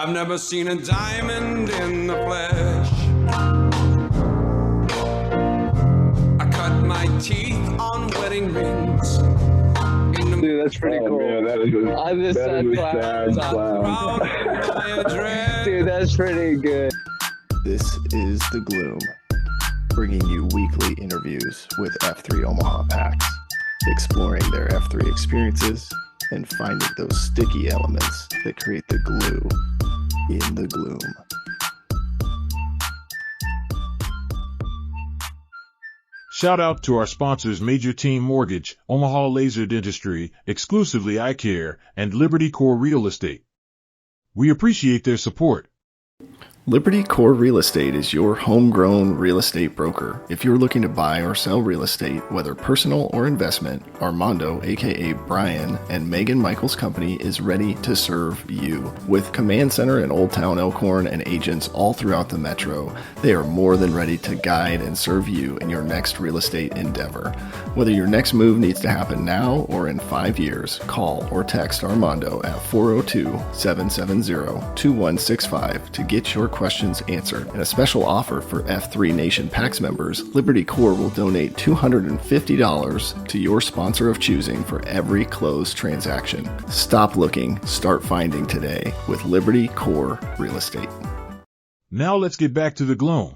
I've never seen a diamond in the flesh. I cut my teeth on wedding rings. Dude, that's pretty cool. Man, that is a sad clown. Dude, that's pretty good. This is The Gloom, bringing you weekly interviews with F3 Omaha packs, exploring their F3 experiences and finding those sticky elements that create the glue in the gloom. Shout out to our sponsors Major Team Mortgage, Omaha Laser Dentistry, Exclusively Eye Care, and Liberty Core Real Estate. We appreciate their support. Liberty Core Real Estate is your homegrown real estate broker. If you're looking to buy or sell real estate, whether personal or investment, Armando, aka Brian, and Megan Michaels' company is ready to serve you. With Command Center in Old Town Elkhorn and agents all throughout the metro, they are more than ready to guide and serve you in your next real estate endeavor. Whether your next move needs to happen now or in 5 years, call or text Armando at 402-770-2165 to get your questions answered. And a special offer for F3 Nation PAX members, Liberty Core will donate $250 to your sponsor of choosing for every closed transaction. Stop looking, start finding today with Liberty Core Real Estate. Now let's get back to the gloom.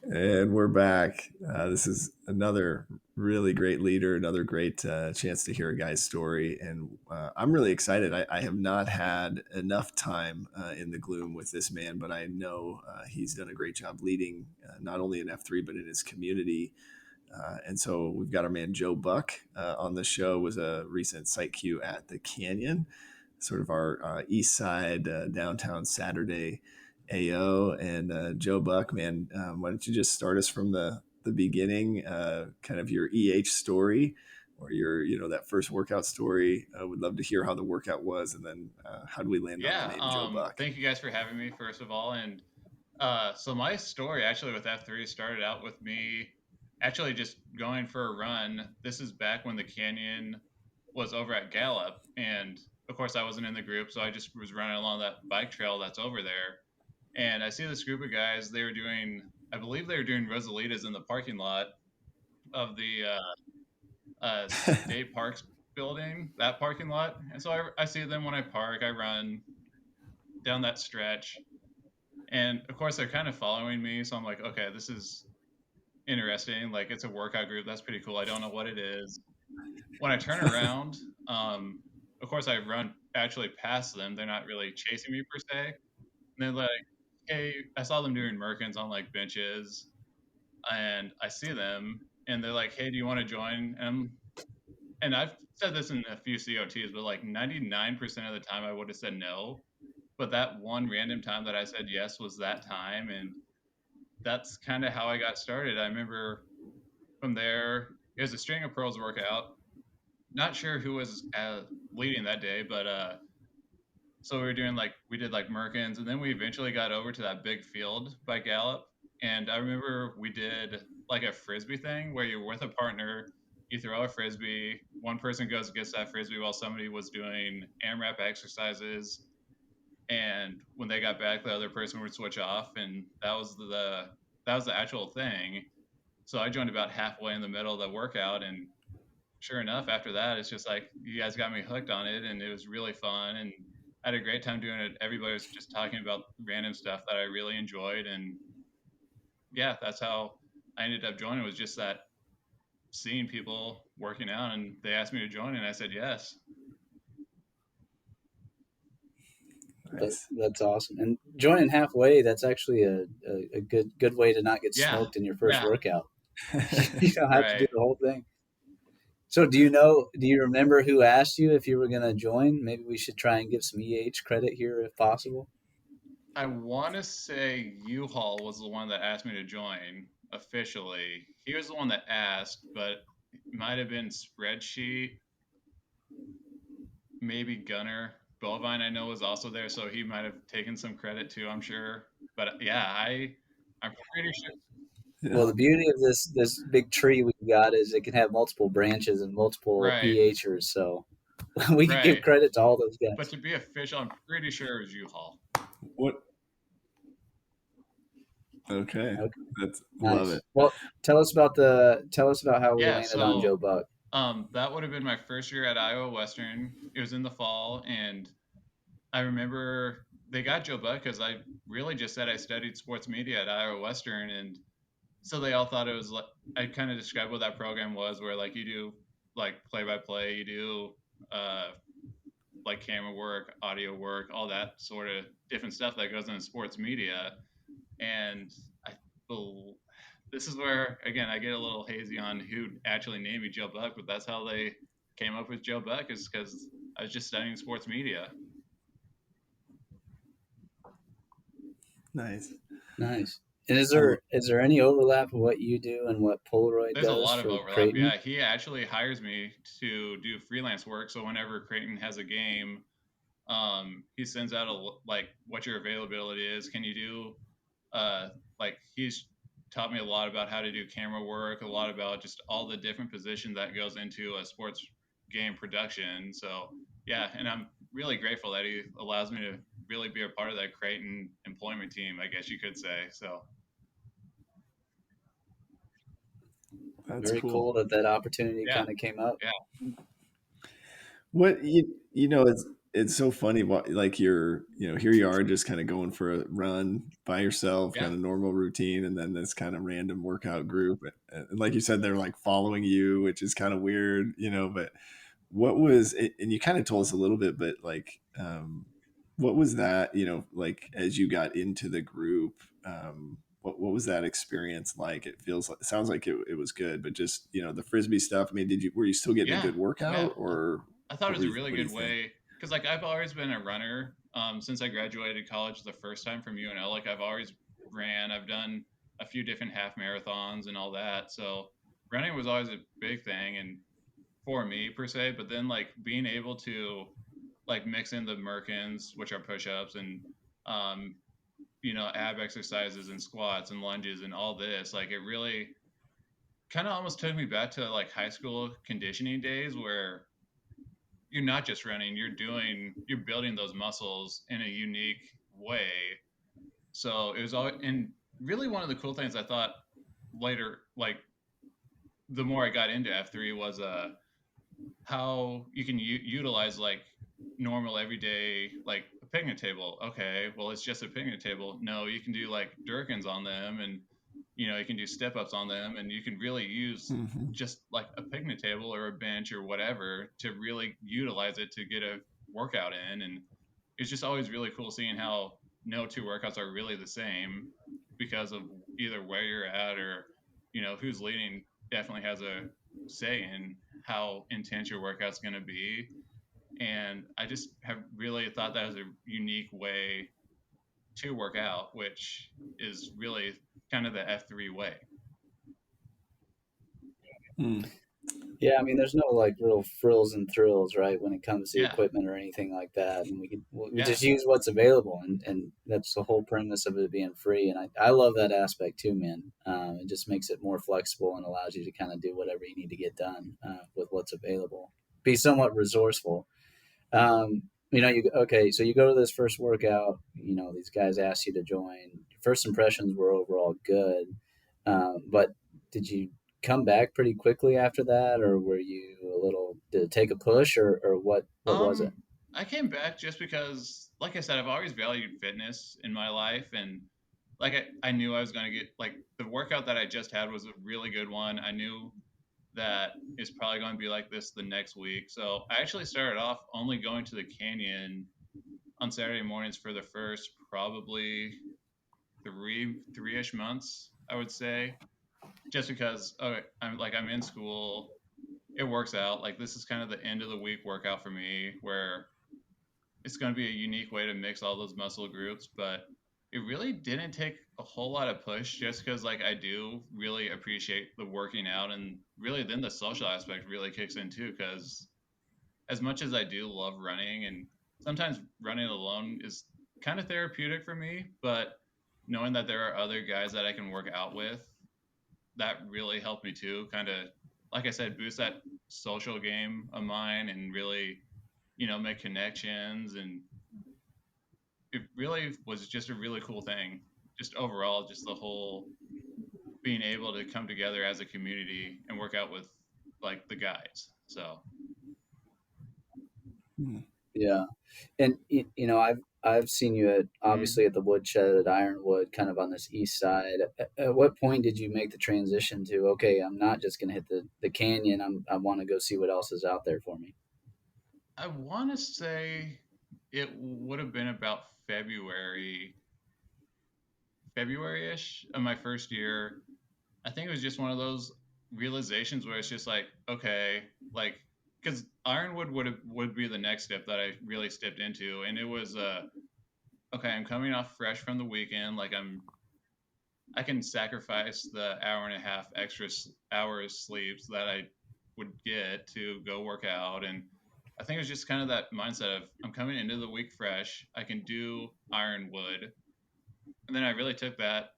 And we're back. This is another really great leader, another great chance to hear a guy's story. And I'm really excited. I have not had enough time in the gloom with this man, but I know he's done a great job leading not only in F3, but in his community. And so we've got our man Joe Buck on the show, was a recent site Q at the Canyon, sort of our east side downtown Saturday AO. And Joe Buck, man, why don't you just start us from the beginning, kind of your EH story or your, that first workout story. I would love to hear how the workout was, and then how do we land on the name Joe Buck? Thank you guys for having me, first of all. And so my story actually with F3 started out with me actually just going for a run. This is back when the Canyon was over at Gallup, and of course I wasn't in the group, so I just was running along that bike trail that's over there. And I see this group of guys, I believe they were doing Rosalitas in the parking lot of the State Parks building, that parking lot. And so I see them when I park, I run down that stretch. And of course, they're kind of following me. So I'm like, okay, this is interesting. Like, it's a workout group. That's pretty cool. I don't know what it is. When I turn around, of course, I run actually past them. They're not really chasing me per se. And they're like, hey, I saw them doing Merkins on like benches, and I see them and they're like, hey, do you want to join? And I've said this in a few COTs, but like 99% of the time I would have said no. But that one random time that I said yes was that time. And that's kind of how I got started. I remember from there, it was a string of pearls workout. Not sure who was leading that day, but so we did like Merkins, and then we eventually got over to that big field by Gallup. And I remember we did like a Frisbee thing where you're with a partner, you throw a Frisbee, one person goes and gets that Frisbee while somebody was doing AMRAP exercises. And when they got back, the other person would switch off, and that was the actual thing. So I joined about halfway in the middle of the workout, and sure enough, after that, it's just like, you guys got me hooked on it, and it was really fun. And I had a great time doing it. Everybody was just talking about random stuff that I really enjoyed. And yeah, that's how I ended up joining, was just that seeing people working out, and they asked me to join, and I said yes. That's awesome. And joining halfway, that's actually a good way to not get smoked in your first workout. You don't have to do the whole thing. So do you remember who asked you if you were going to join? Maybe we should try and give some EH credit here if possible. I want to say U-Haul was the one that asked me to join officially. He was the one that asked, but it might have been Spreadsheet, maybe Gunner. Bovine, I know, was also there, so he might have taken some credit too, I'm sure. But yeah, I'm pretty sure. Well, the beauty of this big tree we got is it can have multiple branches and multiple EHers. So we can give credit to all those guys. But to be official, I'm pretty sure it was U-Haul. What? Okay. That's nice. Love it. Well, tell us about how we landed on Joe Buck. That would have been my first year at Iowa Western. It was in the fall, and I remember they got Joe Buck because I really just said I studied sports media at Iowa Western, and so they all thought it was like, I kind of described what that program was, where like you do like play-by-play, you do like camera work, audio work, all that sort of different stuff that goes into sports media. And this is where, again, I get a little hazy on who actually named me Joe Buck, but that's how they came up with Joe Buck, is because I was just studying sports media. Nice. And is there any overlap of what you do and what Polaroid does? There's a lot of overlap. Creighton? Yeah, he actually hires me to do freelance work. So whenever Creighton has a game, he sends out like what your availability is. Can you do like he's taught me a lot about how to do camera work, a lot about just all the different positions that goes into a sports game production. So yeah, and I'm really grateful that he allows me to really be a part of that Creighton employment team, I guess you could say. So that's very cool that opportunity kind of came up. Yeah. What you know, it's so funny. Like here you are just kind of going for a run by yourself, kind of normal routine, and then this kind of random workout group. And like you said, they're like following you, which is kind of weird, but what was it? And you kind of told us a little bit, but like, what was that, like as you got into the group, what was that experience like? It sounds like it was good, but just, the Frisbee stuff. I mean, were you still getting a good workout or? I thought it was a really good way. Cause like I've always been a runner, since I graduated college the first time from UNL. Like I've always ran, I've done a few different half marathons and all that. So running was always a big thing. And for me per se, but then like being able to like mix in the Merkins, which are push-ups, and ab exercises and squats and lunges and all this, like it really kind of almost took me back to like high school conditioning days where you're not just running, you're building those muscles in a unique way. So it was all, and really one of the cool things I thought later, like the more I got into F3 was how you can utilize like normal everyday, like a picnic table. Okay, well, it's just a picnic table. No, you can do like Durkins on them, and you can do step ups on them, and you can really use just like a picnic table or a bench or whatever to really utilize it to get a workout in. And it's just always really cool seeing how no two workouts are really the same because of either where you're at or who's leading definitely has a say in how intense your workout's going to be. And I just have really thought that was a unique way to work out, which is really kind of the F3 way. Yeah, I mean, there's no like real frills and thrills, right, when it comes to equipment or anything like that. And we just use what's available, and that's the whole premise of it being free. And I love that aspect too, man. It just makes it more flexible and allows you to kind of do whatever you need to get done with what's available. Be somewhat resourceful. So you go to this first workout. These guys ask you to join. Your first impressions were overall good, but did you come back pretty quickly after that, or were you did it take a push, or what was it? I came back just because, like I said, I've always valued fitness in my life, and like I knew I was going to get, like, the workout that I just had was a really good one. I knew that it's probably going to be like this the next week. So I actually started off only going to the Canyon on Saturday mornings for the first probably three-ish months, I would say, just because I'm in school. It works out. Like, this is kind of the end of the week workout for me, where it's going to be a unique way to mix all those muscle groups. But it really didn't take a whole lot of push, just because like I do really appreciate the working out, and really then the social aspect really kicks in too, because as much as I do love running, and sometimes running alone is kind of therapeutic for me, but knowing that there are other guys that I can work out with, that really helped me too, kind of, like I said, boost that social game of mine and really make connections, and it really was just a really cool thing. Just overall, just the whole being able to come together as a community and work out with like the guys. So Yeah. And I've seen you obviously at the woodshed at Ironwood, kind of on this east side. At what point did you make the transition to, okay, I'm not just going to hit the canyon. I want to go see what else is out there for me. I want to say it would have been about February-ish of my first year. I think it was just one of those realizations where it's just like, okay, like, because Ironwood would be the next step that I really stepped into, and it was okay, I'm coming off fresh from the weekend, like I can sacrifice the hour and a half extra hours sleeps that I would get to go work out. And I think it was just kind of that mindset of I'm coming into the week fresh, I can do Ironwood. And then I really took that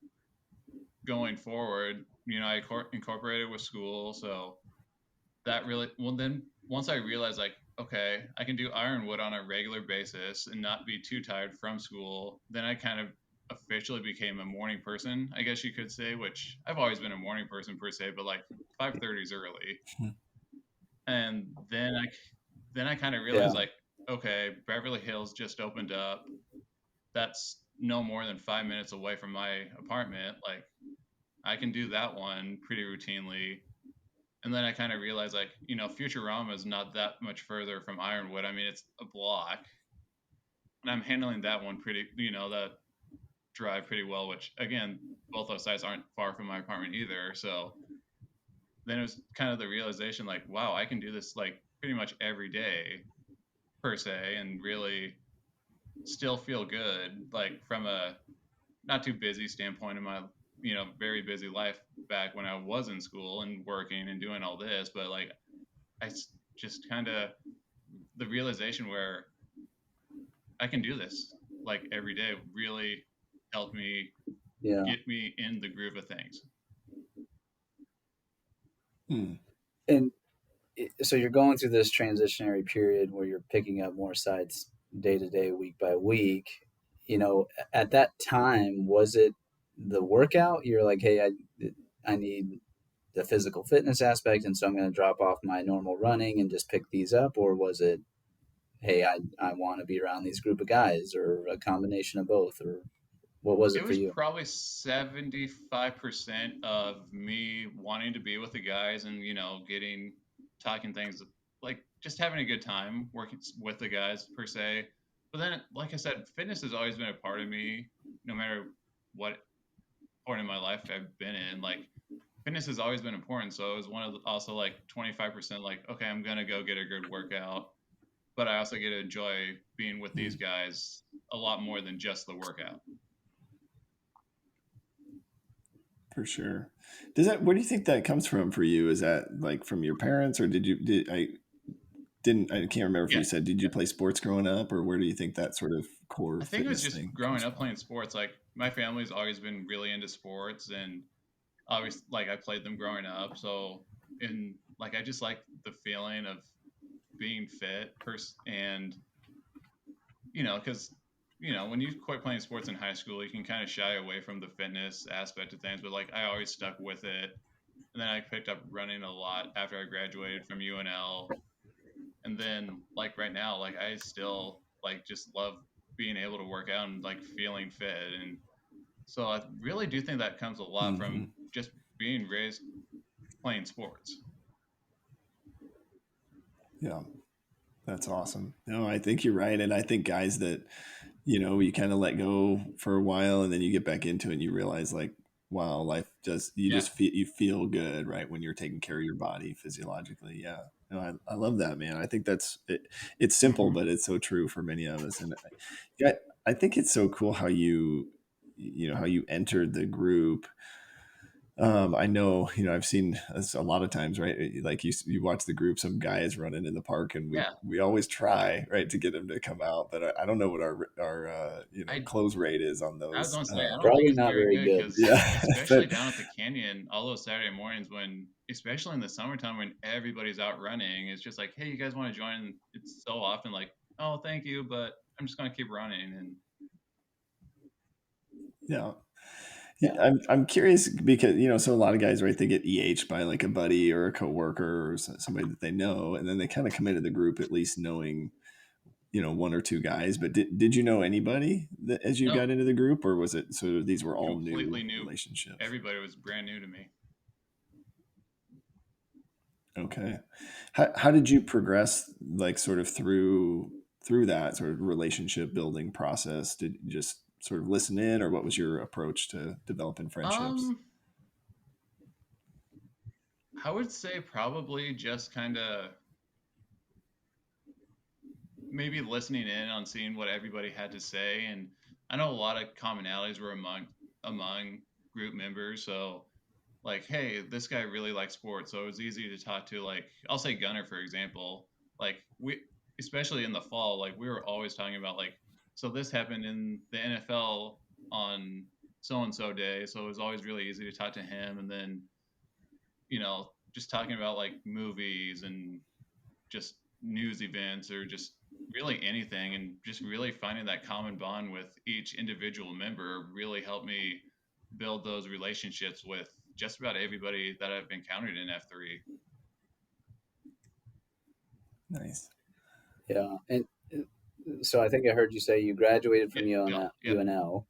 going forward. I incorporated with school. So that really, well, then once I realized, like, okay, I can do Ironwood on a regular basis and not be too tired from school, then I kind of officially became a morning person, I guess you could say, which I've always been a morning person per se, but like 5:30 is early. And then I kind of realized, like, okay, Beverly Hills just opened up. That's no more than 5 minutes away from my apartment. Like, I can do that one pretty routinely. And then I kind of realized, like, Futurama is not that much further from Ironwood. I mean, it's a block, and I'm handling that one that drive pretty well. Which, again, both those sites aren't far from my apartment either. So then it was kind of the realization, like, wow, I can do this like pretty much every day per se, and really still feel good, like from a not too busy standpoint in my very busy life back when I was in school and working and doing all this. But like I just kind of the realization where I can do this like every day really helped me get me in the groove of things. And so you're going through this transitionary period where you're picking up more sites day to day, week by week. At that time, was it the workout? You're like, hey, I need the physical fitness aspect, and so I'm going to drop off my normal running and just pick these up? Or was it, hey, I want to be around these group of guys, or a combination of both? Or what was it for you? It was probably 75% of me wanting to be with the guys and, talking things, like just having a good time working with the guys per se. But then, like I said, fitness has always been a part of me, no matter what point in my life I've been in. Like, fitness has always been important. So it was one of also like 25%, like, okay, I'm going to go get a good workout, but I also get to enjoy being with these guys a lot more than just the workout. For sure. Where do you think that comes from for you? Is that like from your parents, or I can't remember if you said, did you play sports growing up, or where do you think that sort of core? I think it was just growing up playing sports. Like, my family's always been really into sports, and obviously, like, I played them growing up. So, I just like the feeling of being fit and, because when you quit playing sports in high school, you can kind of shy away from the fitness aspect of things. But like, I always stuck with it, and then I picked up running a lot after I graduated from UNL. And then, like, right now, like, I still like just love being able to work out and like feeling fit. And so I really do think that comes a lot from just being raised playing sports. Yeah. That's awesome. No, I think you're right. And I think guys that, you kind of let go for a while and then you get back into it and you realize, like, wow, life just feel good, right? When you're taking care of your body physiologically. Yeah. No, I love that, man. I think that's it. It's simple, but it's so true for many of us. And I think it's so cool how you entered the group. I know, I've seen this a lot of times, right? Like you watch the group, some guys running in the park, and we always try, right, to get them to come out. But I don't know what our close rate is on those. I was going to say, I don't probably think it's not very good. because especially down at the canyon, all those Saturday mornings when, especially in the summertime when everybody's out running, it's just like, hey, you guys want to join? It's so often like, oh, thank you, but I'm just going to keep running. And yeah. I'm curious because, so a lot of guys, right, they get EH'd by like a buddy or a coworker or somebody that they know, and then they kind of come into the group at least knowing, one or two guys. But did you know anybody that as you got into the group, or was it so these were all completely new new relationships? Everybody was brand new to me. Okay. How did you progress, like, sort of through that sort of relationship building process? Did you just sort of listen in, or what was your approach to developing friendships? I would say probably just kind of maybe listening in on seeing what everybody had to say. And I know a lot of commonalities were among group members. So like, hey, this guy really likes sports, so it was easy to talk to. Like, I'll say Gunner, for example. Like, we, especially in the fall, like we were always talking about like, so this happened in the NFL on so and so day, so it was always really easy to talk to him. And then, just talking about like movies and just news events or just really anything, and just really finding that common bond with each individual member really helped me build those relationships with just about everybody that I've encountered in F3. Nice. Yeah. And so I think I heard you say you graduated from UNL.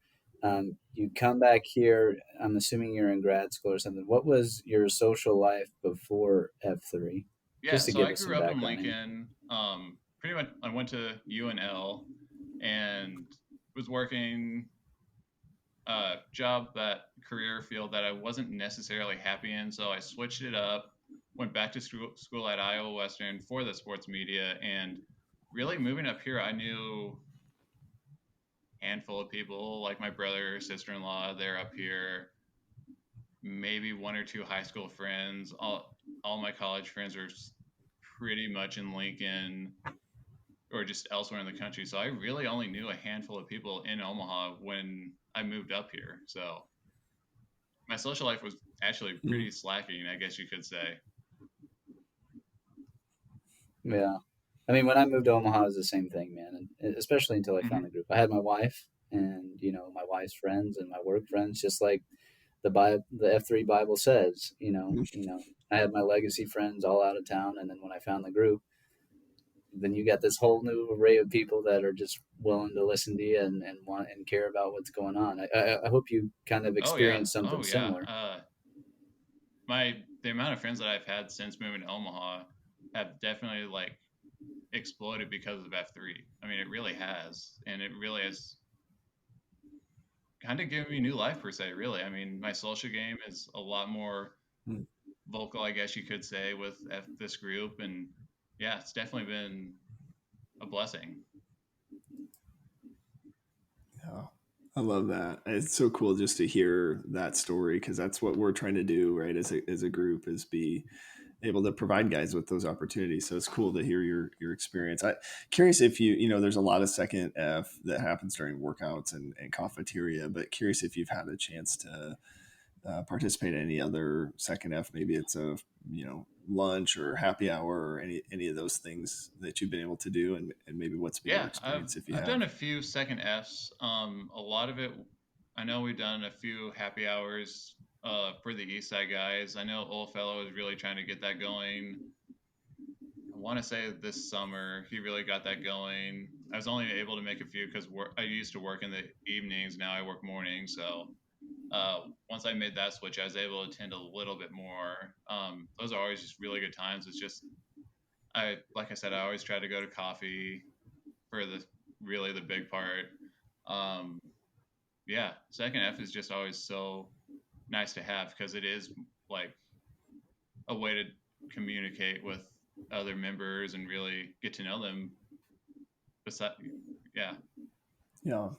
You come back here. I'm assuming you're in grad school or something. What was your social life before F3? Yeah, so I grew up in Lincoln. Pretty much, I went to UNL and was working a job, that career field that I wasn't necessarily happy in. So I switched it up, went back to school at Iowa Western for the sports media, and really moving up here, I knew a handful of people, like my brother, sister-in-law. They're up here. Maybe one or two high school friends. All my college friends are pretty much in Lincoln or just elsewhere in the country. So I really only knew a handful of people in Omaha when I moved up here. So my social life was actually pretty slacking, I guess you could say. Yeah. I mean, when I moved to Omaha, it was the same thing, man. And especially until I found the group. I had my wife and, my wife's friends and my work friends, just like the F3 Bible says, I had my legacy friends all out of town. And then when I found the group, then you got this whole new array of people that are just willing to listen to you and want and care about what's going on. I hope you kind of experienced something similar. The amount of friends that I've had since moving to Omaha have definitely like exploded because of F3. I mean, it really has, and it really has kind of given me new life per se. Really, I mean, my social game is a lot more vocal, I guess you could say, with this group, and yeah, it's definitely been a blessing. Yeah, I love that. It's so cool just to hear that story, because that's what we're trying to do, right? As a group, is be able to provide guys with those opportunities. So it's cool to hear your experience. I'm curious if there's a lot of second F that happens during workouts and cafeteria, but curious if you've had a chance to participate in any other second F. Maybe it's a lunch or happy hour or any of those things that you've been able to do, and maybe what's been your experience if you have. I've done a few second Fs. A lot of it, I know we've done a few happy hours for the East Side guys. I know Old Fellow is really trying to get that going. I want to say this summer he really got that going. I was only able to make a few because I used to work in the evenings. Now I work mornings, so once I made that switch, I was able to attend a little bit more. Those are always just really good times. It's just, like I said, I always try to go to coffee for the big part. Yeah, second F is just always so nice to have because it is like a way to communicate with other members and really get to know them. Yeah.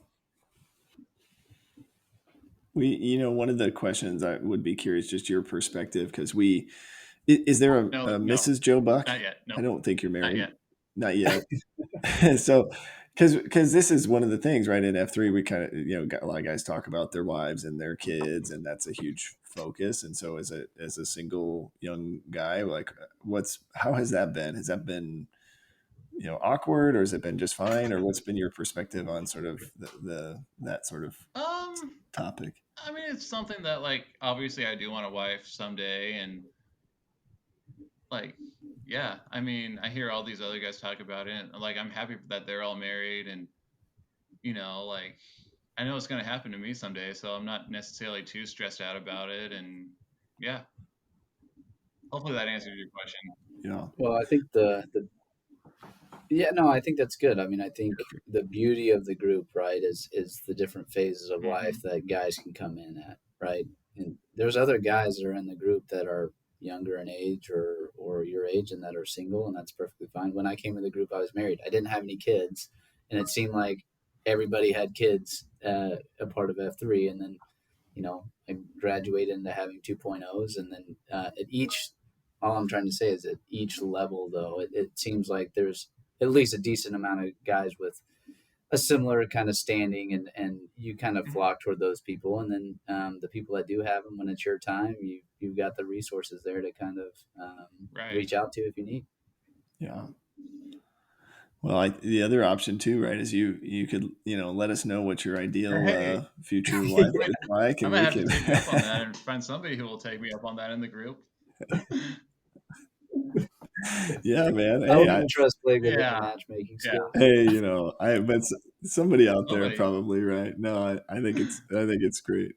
one of the questions I would be curious, just your perspective, because is there a Mrs. Joe Buck? Not yet. No. I don't think you're married. Not yet. So, because this is one of the things, right? In F3, we kind of, got a lot of guys talk about their wives and their kids, and that's a huge focus. And so as a single young guy, like how has that been? Has that been, awkward, or has it been just fine? Or what's been your perspective on sort of that sort of topic? I mean, it's something that, like, obviously I do want a wife someday, and like, yeah, I mean, I hear all these other guys talk about it, and like, I'm happy that they're all married, and like, I know it's going to happen to me someday, so I'm not necessarily too stressed out about it. And yeah, hopefully that answers your question. Yeah. Well, I think I think that's good. I mean, I think the beauty of the group, right, is the different phases of life that guys can come in at, right? And there's other guys that are in the group that are younger in age or your age and that are single, and that's perfectly fine. When I came to the group, I was married. I didn't have any kids, and it seemed like everybody had kids, a part of F3, and then I graduated into having 2.0s, and then all I'm trying to say is at each level, though, it seems like there's at least a decent amount of guys with a similar kind of standing, and you kind of flock toward those people, and then the people that do have them, when it's your time, you've got the resources there to kind of reach out to if you need. Yeah. Well, the other option too, right, is you could let us know what your ideal future wife is like, and I'm gonna have to take you up on that and find somebody who will take me up on that in the group. Yeah, man. I don't trust Blake with the matchmaking skills. Hey, I bet somebody out there probably, right? No, I think it's great.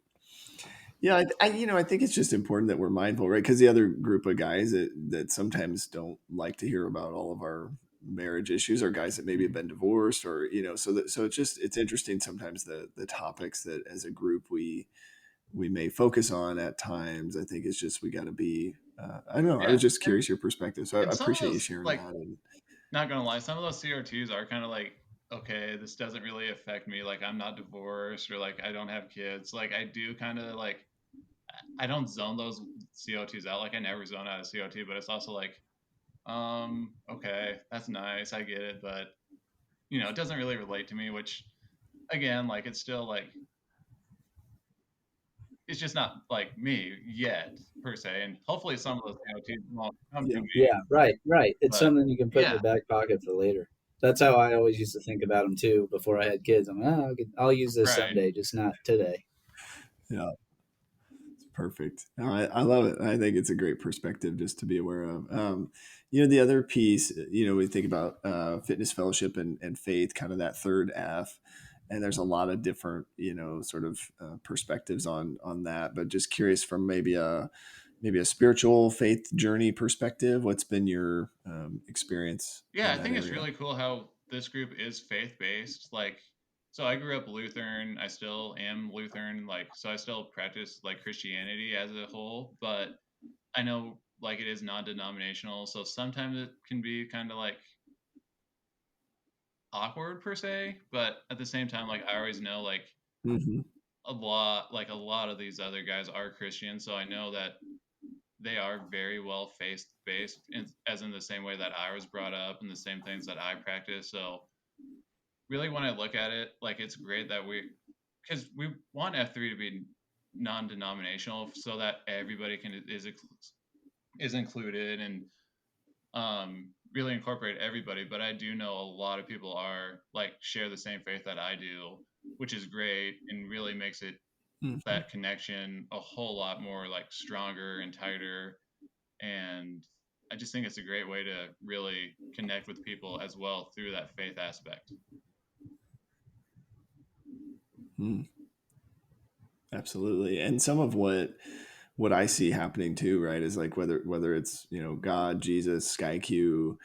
Yeah, I think it's just important that we're mindful, right? Because the other group of guys that sometimes don't like to hear about all of our marriage issues are guys that maybe have been divorced, or so it's interesting sometimes the topics that as a group we may focus on at times. I think it's just we got to be. I don't know. I was just curious your perspective, so I appreciate you sharing that. And, not gonna lie, some of those CR2s are kind of like, okay, this doesn't really affect me. Like, I'm not divorced, or like I don't have kids. Like, I do kind of like, I don't zone those CO2s out. Like, I never zone out a CO2, but it's also like, okay, that's nice, I get it, but it doesn't really relate to me. Which, again, like, it's still like, it's just not like me yet per se, and hopefully some of those CO2s won't come to me. Yeah, right. It's something you can put in your back pocket for later. That's how I always used to think about them too. Before I had kids, I'm like, I'll use this someday, just not today. Yeah, it's perfect. No, I love it. I think it's a great perspective just to be aware of. The other piece, we think about fitness fellowship and faith, kind of that third F. And there's a lot of different, sort of perspectives on that. But just curious from maybe a spiritual faith journey perspective, what's been your experience? Yeah, I think it's really cool how this group is faith-based. Like, so I grew up Lutheran. I still am Lutheran. Like, so I still practice like Christianity as a whole, but I know like it is non-denominational. So sometimes it can be kind of like awkward per se, but at the same time, like, I always know like a lot of these other guys are Christian, so I know that they are very well faith-based, as in the same way that I was brought up and the same things that I practice. So really, when I look at it, like, it's great that because we want F3 to be non-denominational so that everybody is included and really incorporate everybody. But I do know a lot of people are like share the same faith that I do, which is great and really makes it that connection a whole lot more like stronger and tighter. And I just think it's a great way to really connect with people as well through that faith aspect. Absolutely. And some of what I see happening too, right, is like whether it's God, Jesus, SkyQ,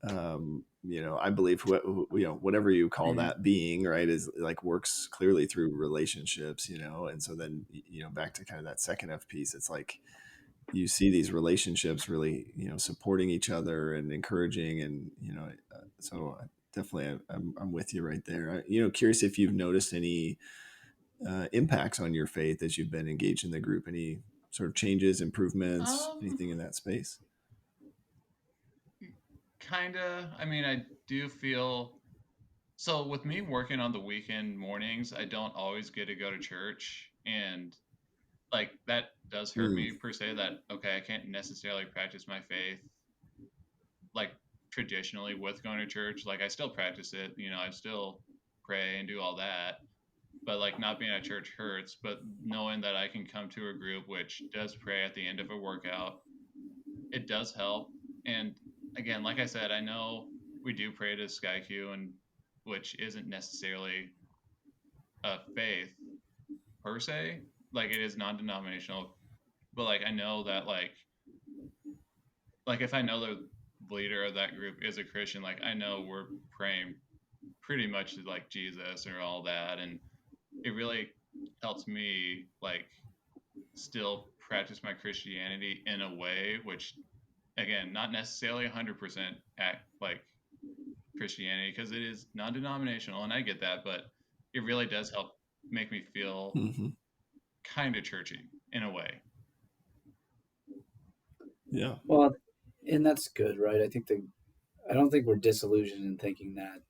I believe whatever you call that being, right, is like works clearly through relationships, and so then back to kind of that second F piece, it's like you see these relationships really supporting each other and encouraging, and so definitely I'm with you right there. Curious if you've noticed any impacts on your faith as you've been engaged in the group? Any sort of changes, improvements, anything in that space? Kinda. I mean, I do feel so with me working on the weekend mornings, I don't always get to go to church, and like that does hurt me per se. That okay, I can't necessarily practice my faith like traditionally with going to church. Like I still practice it, I still pray and do all that, but like not being at church hurts. But knowing that I can come to a group which does pray at the end of a workout, it does help. And again, like I said, I know we do pray to SkyQ, and which isn't necessarily a faith per se, like it is non-denominational, but like I know that like if I know the leader of that group is a Christian, like I know we're praying pretty much to like Jesus or all that, and it really helps me like still practice my Christianity in a way which again not necessarily 100% act like Christianity because it is non-denominational and I get that, but it really does help make me feel kind of churchy in a way. Yeah. Well, and that's good, right? I don't think we're disillusioned in thinking that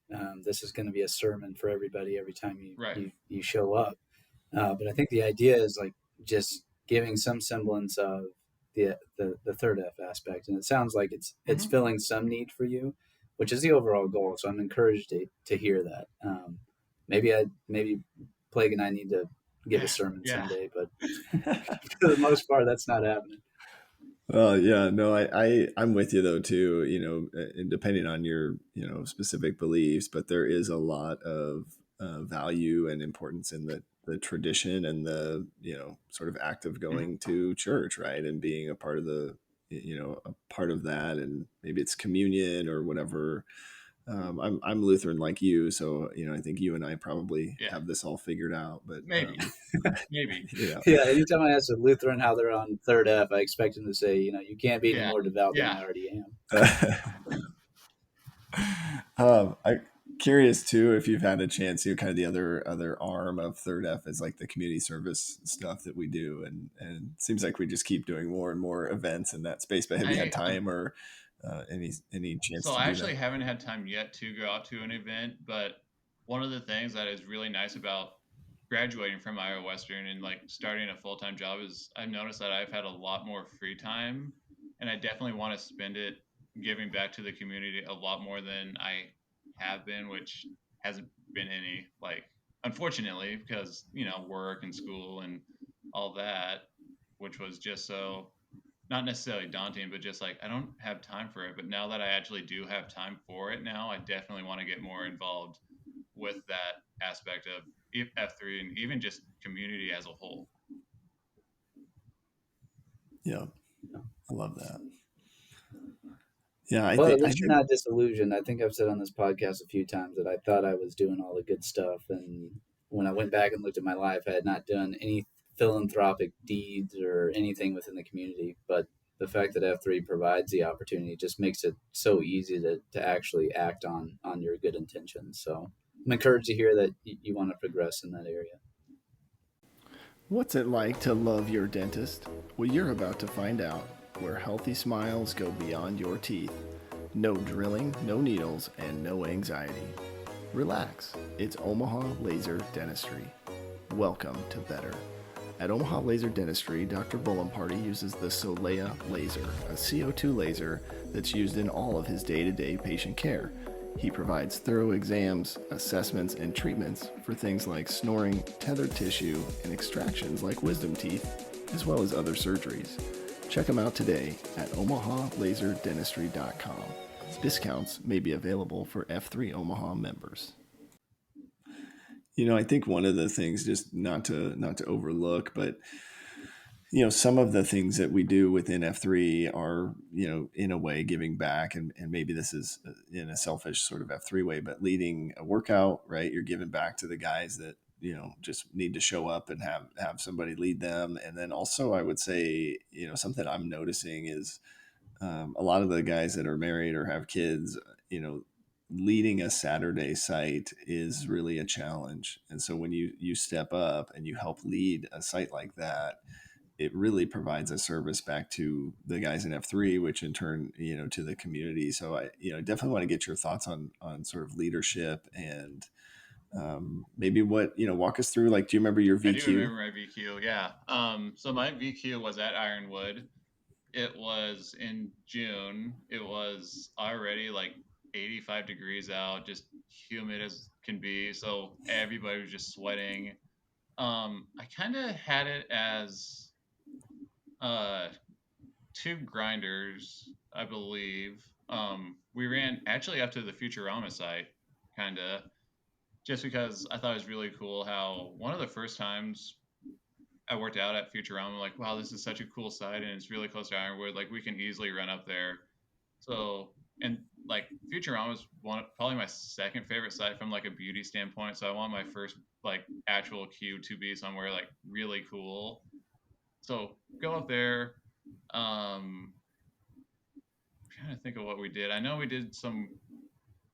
this is going to be a sermon for everybody every time you show up. But I think the idea is like just giving some semblance of the third F aspect, and it sounds like it's filling some need for you, which is the overall goal. So I'm encouraged to hear that. Maybe Plague and I need to give a sermon someday, but for the most part, that's not happening. Well, yeah, no, I'm with you though too, and depending on your, specific beliefs, but there is a lot of value and importance in the tradition and the, sort of act of going to church, right? And being a part of a part of that, and maybe it's communion or whatever. I'm Lutheran like you, so I think you and I probably have this all figured out. But maybe. Yeah. Anytime I ask a Lutheran how they're on third F, I expect them to say, you can't be any more devout than I already am. I'm curious too if you've had a chance to kind of the other arm of third F is like the community service stuff that we do, and it seems like we just keep doing more and more events in that space. But have you had time or any chance? So I actually haven't had time yet to go out to an event, but one of the things that is really nice about graduating from Iowa Western and like starting a full-time job is I've noticed that I've had a lot more free time, and I definitely want to spend it giving back to the community a lot more than I have been, which hasn't been any, like, unfortunately, because work and school and all that, which was just so not necessarily daunting, but just like I don't have time for it. But now that I actually do have time for it now, I definitely want to get more involved with that aspect of F3 and even just community as a whole. Yeah, I love that. Yeah, at least you're not disillusioned. I think I've said on this podcast a few times that I thought I was doing all the good stuff, and when I went back and looked at my life, I had not done any philanthropic deeds or anything within the community. But the fact that F3 provides the opportunity just makes it so easy to actually act on your good intentions. So I'm encouraged to hear that you want to progress in that area. What's it like to love your dentist? Well, you're about to find out, where healthy smiles go beyond your teeth. No drilling, no needles, and no anxiety. Relax, it's Omaha Laser Dentistry. Welcome to better. At Omaha Laser Dentistry, Dr. Bullenparty uses the Solea laser, a CO2 laser that's used in all of his day-to-day patient care. He provides thorough exams, assessments, and treatments for things like snoring, tethered tissue, and extractions like wisdom teeth, as well as other surgeries. Check him out today at omahalaserdentistry.com. Discounts may be available for F3 Omaha members. I think one of the things, just not to overlook, but some of the things that we do within F3 are, in a way giving back, and maybe this is in a selfish sort of F3 way, but leading a workout, right? You're giving back to the guys that, just need to show up and have somebody lead them. And then also I would say, something I'm noticing is a lot of the guys that are married or have kids, leading a Saturday site is really a challenge. And so when you step up and you help lead a site like that, it really provides a service back to the guys in F3, which in turn, to the community. So I, definitely want to get your thoughts on sort of leadership and maybe walk us through, like, do you remember your VQ? I do remember my VQ. Yeah. So my VQ was at Ironwood. It was in June. It was already like 85 degrees out, just humid as can be. So everybody was just sweating. I kind of had it as two grinders, I believe. We ran actually up to the Futurama site, kind of, just because I thought it was really cool how one of the first times I worked out at Futurama, like, wow, this is such a cool site and it's really close to Ironwood. Like, we can easily run up there. So, and like Futurama is probably my second favorite site from like a beauty standpoint. So I want my first like actual queue to be somewhere like really cool. So go up there. I'm trying to think of what we did. I know we did some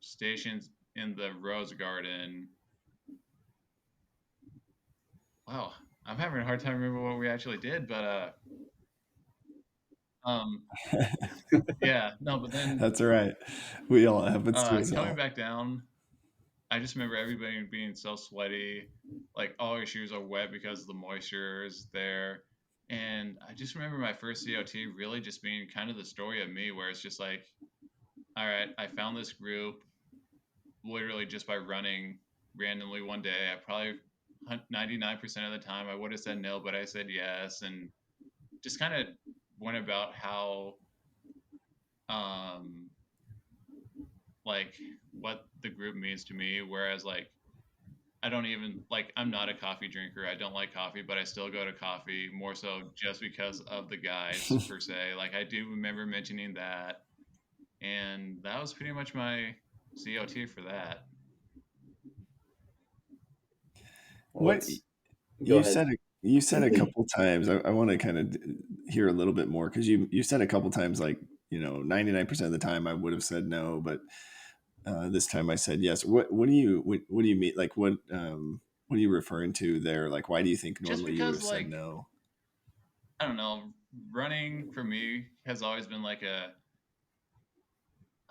stations in the Rose Garden. Wow, I'm having a hard time remembering what we actually did, but yeah, no, but then that's all right. We all happens to us coming all. back down, I just remember everybody being so sweaty, like all your shoes are wet because the moisture is there. And I just remember my first COT really just being kind of the story of me, where it's just like, all right, I found this group literally just by running randomly one day. I probably 99% of the time I would have said no, but I said yes, and just kind of went about how like what the group means to me. Whereas like I don't even like, I'm not a coffee drinker. I don't like coffee, but I still go to coffee more so just because of the guys per se. Like I do remember mentioning that, and that was pretty much my COT for that. What you said a couple times, I want to kind of hear a little bit more, because you said a couple times, like, 99% of the time I would have said no, but this time I said yes. What do you mean? Like, what are you referring to there? Like, why do you think normally you would have said no? I don't know. Running for me has always been like I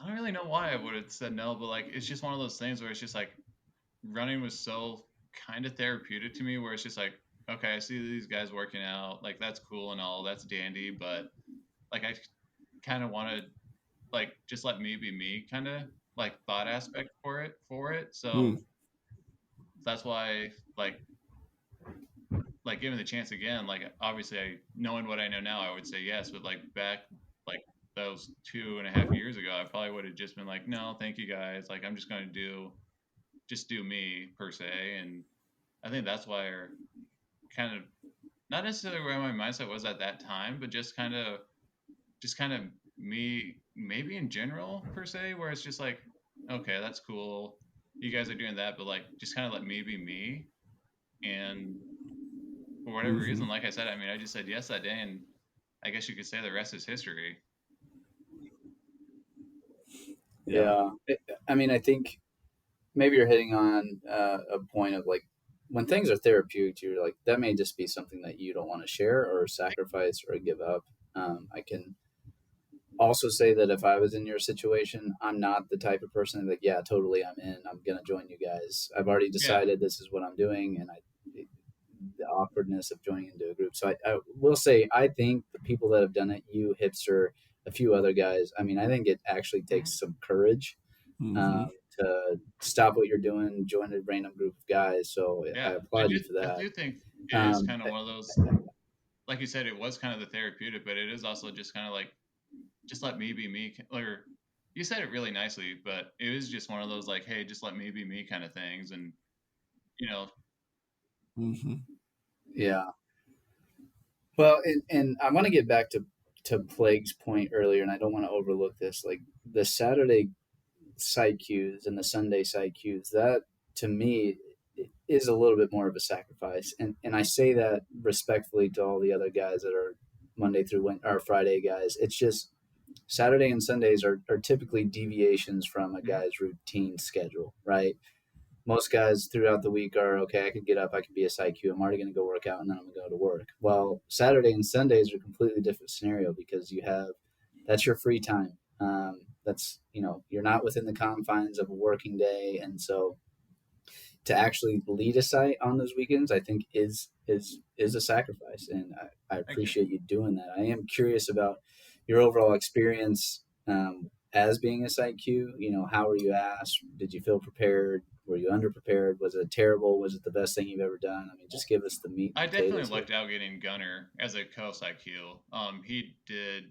don't really know why I would have said no, but like it's just one of those things where it's just like running was so kind of therapeutic to me, where it's just like, okay, I see these guys working out, like that's cool and all, that's dandy, but like I kind of wanted like just let me be me, kind of like thought aspect for it. So that's why like given the chance again, like obviously knowing what I know now, I would say yes, but like back like those 2.5 years ago, I probably would have just been like, no, thank you guys. Like I'm just going to do me per se. And I think that's why kind of not necessarily where my mindset was at that time, but just kind of me maybe in general per se, where it's just like, okay, that's cool. You guys are doing that, but like just kind of let me be me. And for whatever reason, like I said, I mean, I just said yes that day, and I guess you could say the rest is history. Yeah. I mean, I think maybe you're hitting on a point of like when things are therapeutic to you, like that may just be something that you don't want to share or sacrifice or give up. I can also say that if I was in your situation, I'm not the type of person like, yeah, totally, I'm in. I'm gonna join you guys. I've already decided this is what I'm doing, and the awkwardness of joining into a group. So I will say, I think the people that have done it, you, Hipster, a few other guys, I mean, I think it actually takes some courage to stop what you're doing, join a random group of guys. So I applaud you for that. I do think it is kind of one of those, like you said, it was kind of the therapeutic, but it is also just kind of like, just let me be me. Or you said it really nicely, but it was just one of those like, hey, just let me be me kind of things. And, Yeah. Well, and I want to get back to Plague's point earlier, and I don't want to overlook this. Like the Saturday side queues and the Sunday side queues, that to me is a little bit more of a sacrifice. And I say that respectfully to all the other guys that are Monday through or Friday guys. It's just Saturday and Sundays are typically deviations from a guy's routine schedule, right? Most guys throughout the week are okay. I could get up, I could be a site Q. I'm already going to go work out, and then I'm going to go to work. Well, Saturday and Sundays are a completely different scenario because that's your free time. That's you're not within the confines of a working day, and so to actually lead a site on those weekends, I think is a sacrifice, and I appreciate you doing that. I am curious about your overall experience as being a site Q. How were you asked? Did you feel prepared? Were you underprepared? Was it terrible? Was it the best thing you've ever done? I mean, just give us the meat and I definitely potatoes lucked out getting Gunner as a co-site Q. He did.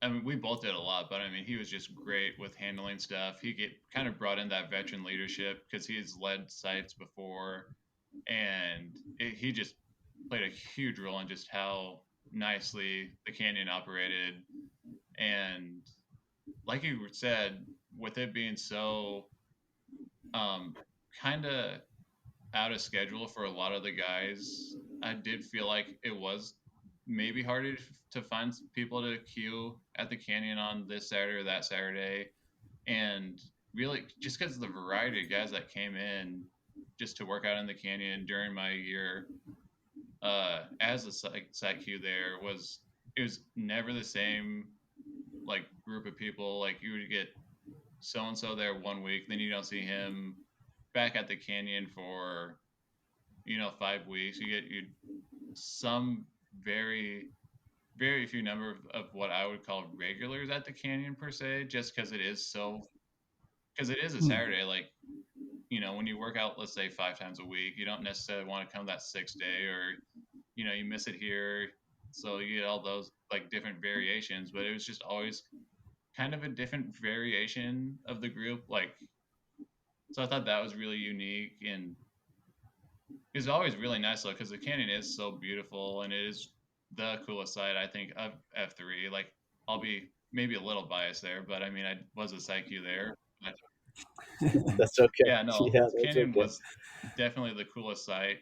I mean, we both did a lot, but I mean, he was just great with handling stuff. He kind of brought in that veteran leadership because he's led sites before, and he just played a huge role in just how nicely the canyon operated. And like you said, with it being so kind of out of schedule for a lot of the guys, I did feel like it was maybe harder to find people to queue at the canyon on this Saturday or that Saturday. And really, just because of the variety of guys that came in just to work out in the canyon during my year as a site queue there it was never the same like group of people. Like you would get so and so there one week, then you don't see him back at the canyon for 5 weeks. You get some very few number of what I would call regulars at the canyon per se, just because it is a Saturday. Like when you work out, let's say 5 times a week, you don't necessarily want to come that sixth day, or you miss it here, so you get all those like different variations. But it was just always kind of a different variation of the group, like. So I thought that was really unique, and it's always really nice though because the canyon is so beautiful and it is the coolest site I think of F3. Like I'll be maybe a little biased there, but I mean I was a site Q there. But, that's okay. Yeah, no, Yeah, that's canyon okay. was definitely the coolest site,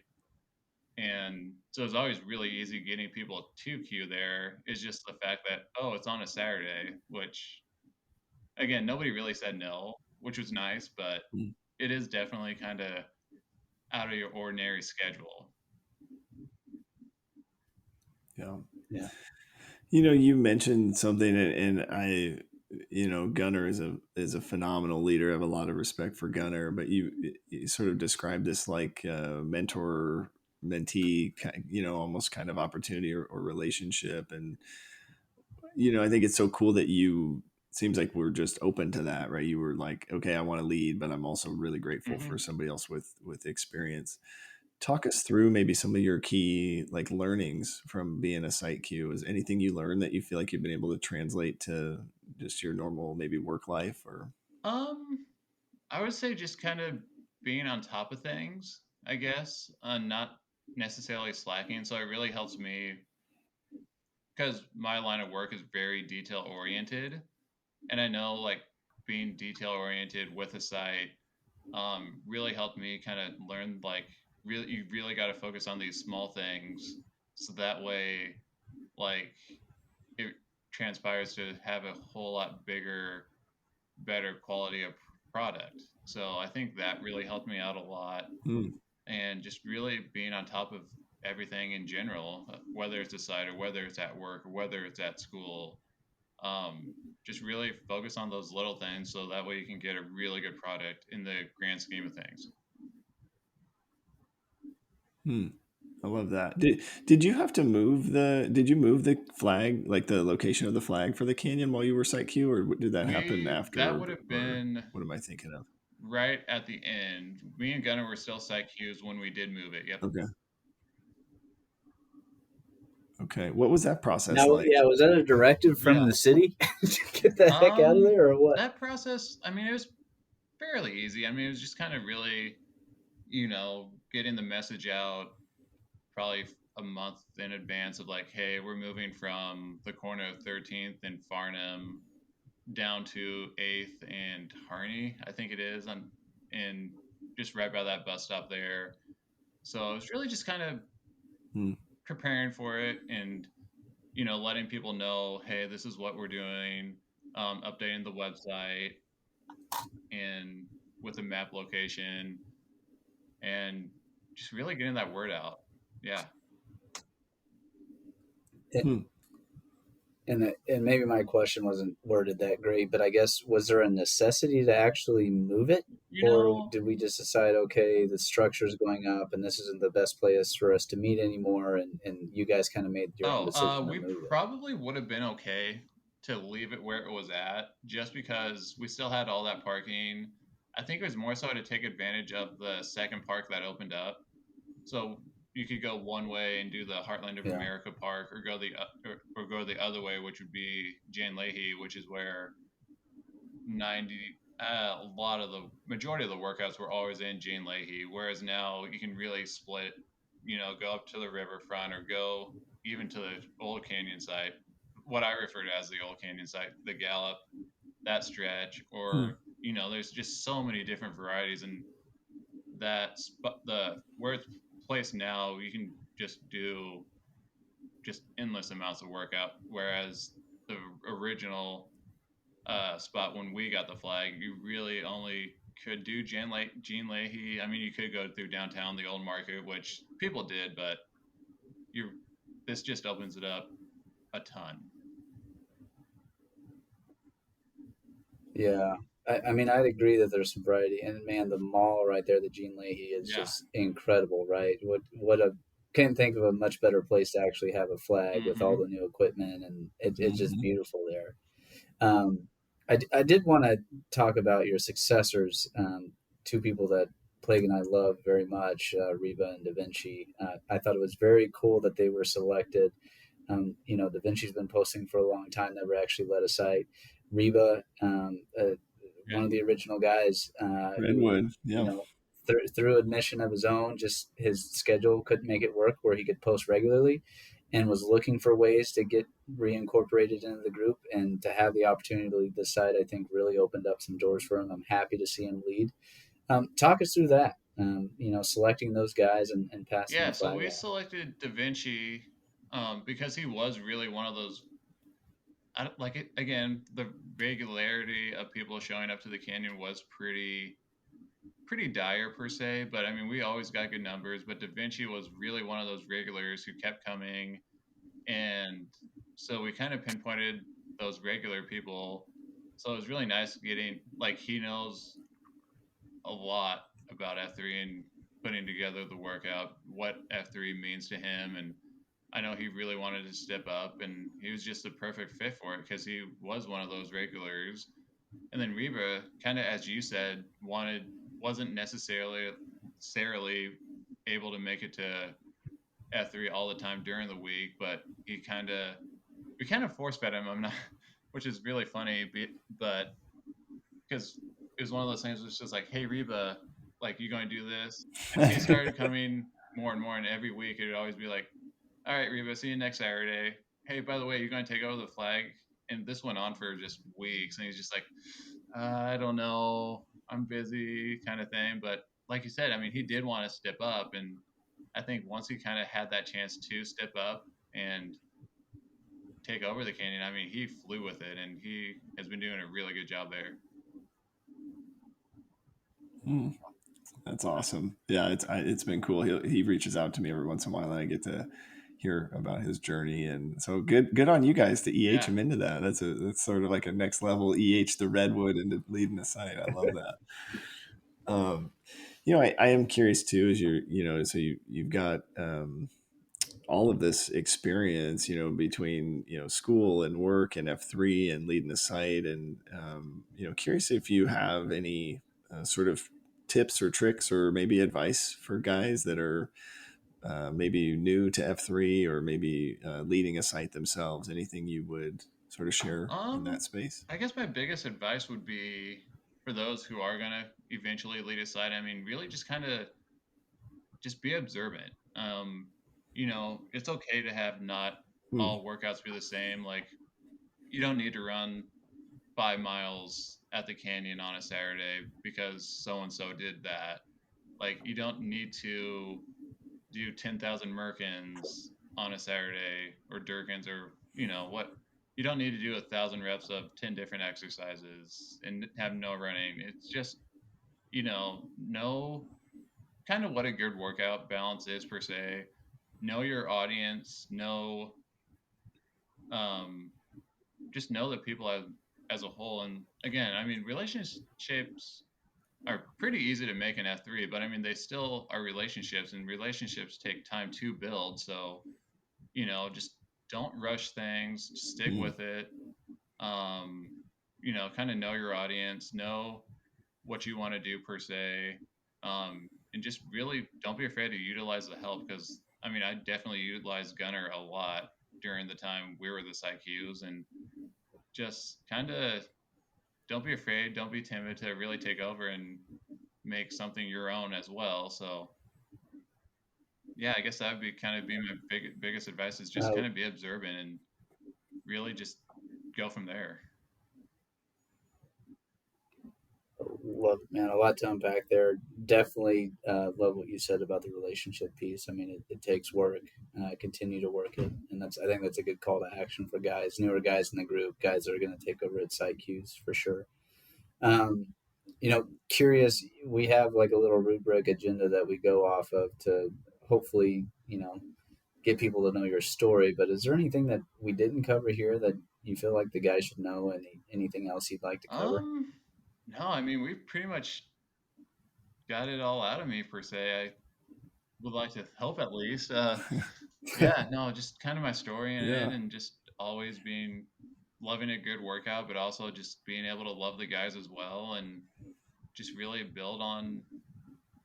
and so it's always really easy getting people to queue there. It's just the fact that it's on a Saturday, which again nobody really said no, which was nice, but it is definitely kind of out of your ordinary schedule. Yeah. Yeah. You mentioned something, and I, Gunner is a phenomenal leader. I have a lot of respect for Gunner, but you sort of described this like mentor mentee, almost kind of opportunity or relationship. And, I think it's so cool that seems like we're just open to that, right? You were like, okay, I want to lead, but I'm also really grateful for somebody else with experience. Talk us through maybe some of your key like learnings from being a site Q. Is anything you learned that you feel like you've been able to translate to just your normal maybe work life? Or I would say just kind of being on top of things, I guess, not necessarily slacking. So it really helps me because my line of work is very detail oriented, and I know like being detail oriented with a site really helped me kind of learn like you really got to focus on these small things, so that way like it transpires to have a whole lot bigger, better quality of product. So I think that really helped me out a lot, and just really being on top of everything in general, whether it's a site or whether it's at work or whether it's at school. Just really focus on those little things so that way you can get a really good product in the grand scheme of things. I love that. Did you have to move the flag, like the location of the flag for the canyon while you were site Q, or did that happen after? That would have been what am I thinking of? Right at the end. Me and Gunnar were still site Qs when we did move it. Yep. Okay. What was that process Now, like? yeah, was that a directive from the city to get the heck out of there, or what? That process, I mean, it was fairly easy. I mean, it was just kind of really, getting the message out probably a month in advance of like, hey, we're moving from the corner of 13th and Farnham down to 8th and Harney, I think it is, and just right by that bus stop there. So it was really just kind of preparing for it, and letting people know, hey, this is what we're doing, updating the website and with the map location, and just really getting that word out. Yeah. Hmm. And maybe my question wasn't worded that great, but I guess, was there a necessity to actually move it, You or know, did we just decide, okay, the structure is going up and this isn't the best place for us to meet anymore, and you guys kind of made your own decision to we move it? probably would have been okay to leave it where it was at, just because we still had all that parking. I think it was more so to take advantage of the second park that opened up. So you could go one way and do the Heartland of Yeah, America Park, or go the other way, which would be Jane Leahy, which is where 90 a lot of the majority of the workouts were always in Jane Leahy. Whereas now you can really split, go up to the riverfront or go even to the Old Canyon site, what I refer to as the Old Canyon site, the Gallup, that stretch, Hmm. or there's just so many different varieties, and the where it's placed now, you can just do just endless amounts of workout. Whereas the original spot when we got the flag, you really only could do Gene Leahy. I mean, you could go through downtown, the old market, which people did, but you this just opens it up a ton. yeah. I mean, I'd agree that there's some variety, and man, the mall right there, the Gene Leahy, is Yeah. just incredible, right? What a Can't think of a much better place to actually have a flag with all Mm-hmm. the new equipment, and it's just Mm-hmm. beautiful there. Um, I did want to talk about your successors, two people that Plague and I love very much, Reba and Da Vinci. I thought it was very cool that they were selected. Da Vinci's been posting for a long time, never actually led a site. Reba, Yeah. one of the original guys, who, Redwood. Yeah. through admission of his own, just his schedule couldn't make it work where he could post regularly, and was looking for ways to get reincorporated into the group, and to have the opportunity to lead this site, I think really opened up some doors for him. I'm happy to see him lead. Talk us through that. Selecting those guys and passing Yeah. the So flag we off. selected Da Vinci because he was really one of those. Like it again, the regularity of people showing up to the canyon was pretty dire per se, but I mean, we always got good numbers. But Da Vinci was really one of those regulars who kept coming, and so we kind of pinpointed those regular people. So it was really nice getting, like, he knows a lot about F3 and putting together the workout, what F3 means to him, and I know he really wanted to step up, and he was just the perfect fit for it because he was one of those regulars. And then Reba, kind of as you said, wasn't necessarily able to make it to F3 all the time during the week, but we kind of force fed him. I'm not, which is really funny, but because it was one of those things where it's just like, hey Reba, like, you going to do this? And he started coming more and more, and every week it would always be like, all right, Reba, see you next Saturday. Hey, by the way, you're going to take over the flag. And this went on for just weeks. And he's just like, I don't know. I'm busy, kind of thing. But like you said, I mean, he did want to step up. And I think once he kind of had that chance to step up and take over the canyon, I mean, he flew with it. And he has been doing a really good job there. Hmm. That's awesome. Yeah, it's been cool. He reaches out to me every once in a while, and I get to hear about his journey. And so good on you guys to EH Yeah. him into that. That's sort of like a next level EH the Redwood into leading the site. I love that. I am curious too, as so you've got all of this experience, between school and work and F3 and leading the site, and curious if you have any sort of tips or tricks or maybe advice for guys that are maybe new to F3 or maybe leading a site themselves. Anything you would sort of share in that space? I guess my biggest advice would be for those who are gonna eventually lead a site. I mean, really just kind of just be observant. It's okay to have not Hmm. all workouts be the same. Like, you don't need to run 5 miles at the canyon on a Saturday because so and so did that. Like, you don't need to do 10,000 Merkins on a Saturday, or Durkins, or you don't need to do 1,000 reps of 10 different exercises and have no running. It's just, know kind of what a good workout balance is per se. Know your audience, um, just know the people as a whole. And again, I mean, relationships are pretty easy to make in F3, but I mean, they still are relationships, and relationships take time to build. So, just don't rush things, stick with it. Kind of know your audience, know what you want to do per se, and just really don't be afraid to utilize the help, because I mean, I definitely utilized Gunner a lot during the time we were the IQs, and just kind of don't be afraid, don't be timid to really take over and make something your own as well. So yeah, I guess that would be my biggest advice, is just kind of be observant and really just go from there. Love, man, a lot to unpack there. Definitely love what you said about the relationship piece. I mean, it takes work. Continue to work it, and I think that's a good call to action for guys, newer guys in the group, guys that are going to take over at SiteQs for sure. Curious. We have like a little rubric agenda that we go off of to hopefully, get people to know your story. But is there anything that we didn't cover here that you feel like the guys should know? Anything else you'd like to cover? No, I mean, we've pretty much got it all out of me per se. I would like to hope at least. Yeah, no, just kind of my story and just always loving a good workout, but also just being able to love the guys as well, and just really build on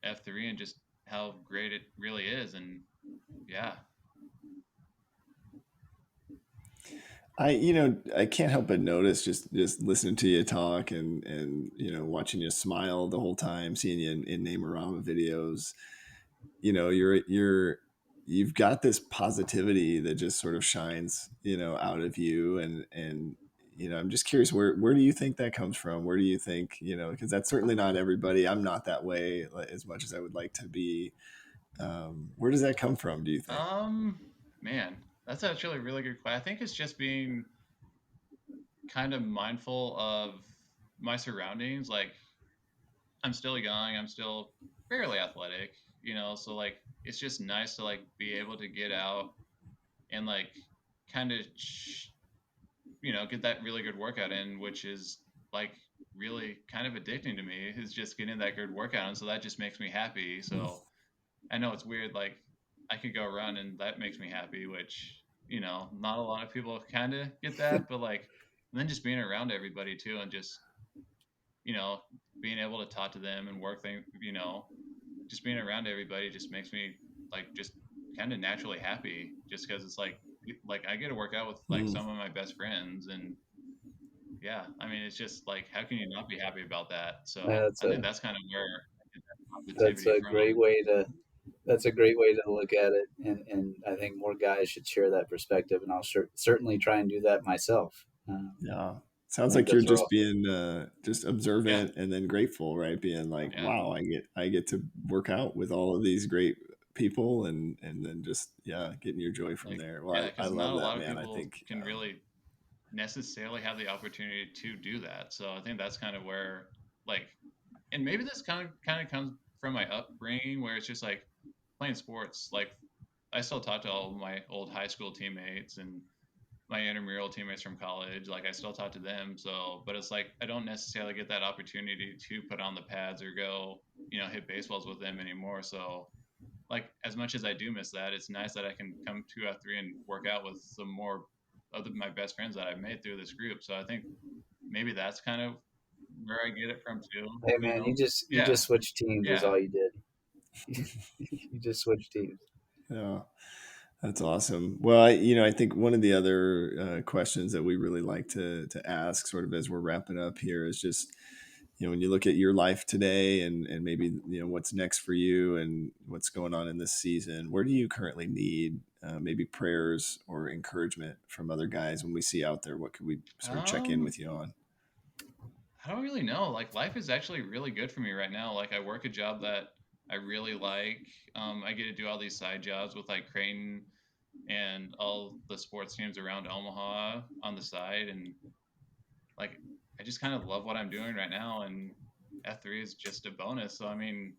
F3 and just how great it really is. And yeah. I can't help but notice just listening to you talk and watching you smile the whole time, seeing you in Namerama videos. You've got this positivity that just sort of shines, out of you, and I'm just curious, where do you think that comes from? Where do you think, because that's certainly not everybody. I'm not that way as much as I would like to be. Where does that come from, do you think? Man, that's actually a really good question. I think it's just being kind of mindful of my surroundings. Like, I'm still young, I'm still fairly athletic, so like it's just nice to like be able to get out and like kind of get that really good workout in, which is like really kind of addicting to me, is just getting that good workout, and so that just makes me happy. So I know it's weird, like I could go run and that makes me happy, which not a lot of people kind of get that, but like, and then just being around everybody too, and just being able to talk to them and work things, just being around everybody just makes me like just kind of naturally happy, just because it's like I get to work out with like some of my best friends, and yeah, I mean, it's just like, how can you not be happy about that? So I think that's kind of where I get that positivity from. That's a great way to look at it, and I think more guys should share that perspective, and I'll certainly try and do that myself. Yeah. Sounds like you're just being just observant and then grateful, right? Being like, wow, I get to work out with all of these great people, and then just getting your joy from there. Well, I love that, man. I think can really necessarily have the opportunity to do that. So I think that's kind of where, like, and maybe this kind of comes from my upbringing, where it's just like playing sports. Like, I still talk to all my old high school teammates and my intramural teammates from college. Like, I still talk to them. So, but it's like I don't necessarily get that opportunity to put on the pads or go, hit baseballs with them anymore. So, like, as much as I do miss that, it's nice that I can come to F3 and work out with some more of my best friends that I've made through this group. So I think maybe that's kind of where I get it from too. Hey man, you just switched teams is all you did. You just switched teams. Yeah. That's awesome. Well, I think one of the other questions that we really like to ask, sort of as we're wrapping up here, is just, when you look at your life today and maybe, what's next for you and what's going on in this season, where do you currently need maybe prayers or encouragement from other guys when we see out there? What could we sort of check in with you on? I don't really know. Like, life is actually really good for me right now. Like, I work a job that I really like. I get to do all these side jobs with like Creighton, and all the sports teams around Omaha on the side. And like, I just kind of love what I'm doing right now. And F3 is just a bonus. So, I mean,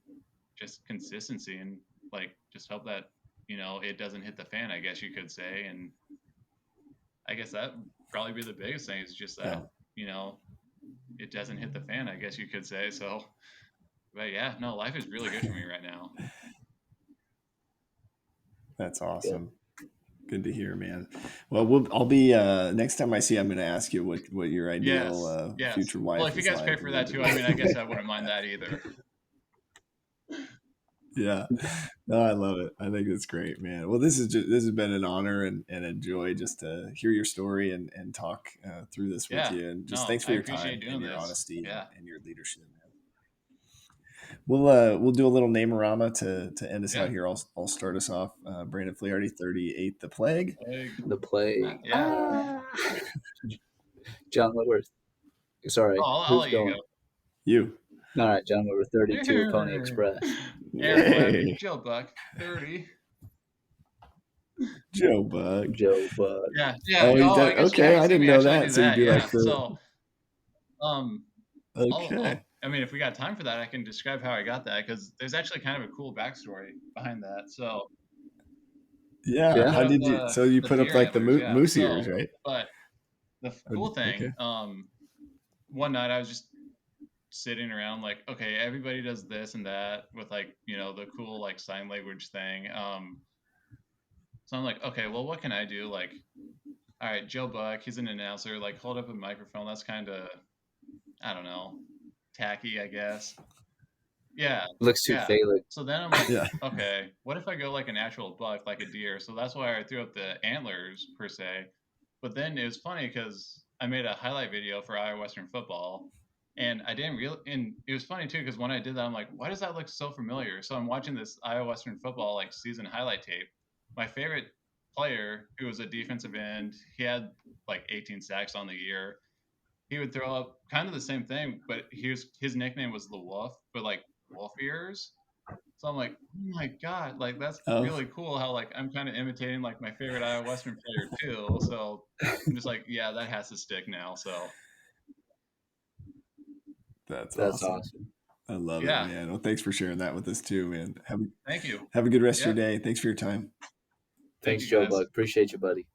just consistency and like, just hope that, it doesn't hit the fan, I guess you could say. And I guess that would probably be the biggest thing is just that, it doesn't hit the fan, I guess you could say. So, but yeah, no, life is really good for me right now. That's awesome. Good to hear, man. Well, I'll be next time I see you, I'm going to ask you what your ideal future wife is. Well, if you guys pay for that too, I mean, I guess I wouldn't mind that either. Yeah, no, I love it. I think it's great, man. Well, this has been an honor and a joy just to hear your story and talk through this with you. And just thanks for your time and your honesty and your leadership, man. We'll do a little name-orama to end us out here. I'll start us off. Brandon Flaherty, 38, The Plague. The Plague. Yeah. John Whitworth. Sorry. I'll let you go. You. All right, John Whitworth, 32, Pony Express. Hey. Joe Buck, 30. Joe Buck. Yeah. Oh, okay. I didn't know that. So you'd be like, so, okay. I mean, if we got time for that, I can describe how I got that because there's actually kind of a cool backstory behind that. So, how did you? So you put up like the moose ears, right? But the cool thing, one night I was just sitting around like, okay, everybody does this and that with like, the cool like sign language thing. So I'm like, okay, well, what can I do? Like, all right, Joe Buck, he's an announcer. Like, hold up a microphone. That's kind of, I don't know, tacky, I guess. Yeah. Looks too phallic. So then I'm like, okay, what if I go like an actual buck, like a deer? So that's why I threw up the antlers per se. But then it was funny because I made a highlight video for Iowa Western football. And I didn't and it was funny too, because when I did that, I'm like, why does that look so familiar? So I'm watching this Iowa Western football like season highlight tape. My favorite player, who was a defensive end, he had like 18 sacks on the year. He would throw up kind of the same thing, but his nickname was the Wolf, but like wolf ears. So I'm like, oh my God, like that's really cool how like I'm kind of imitating like my favorite Iowa Western player too. So I'm just like, yeah, that has to stick now. So That's awesome. I love it, man. Well, thanks for sharing that with us too, man. Thank you. Have a good rest of your day. Thanks for your time. Thanks, Joe Buck. Appreciate you, buddy.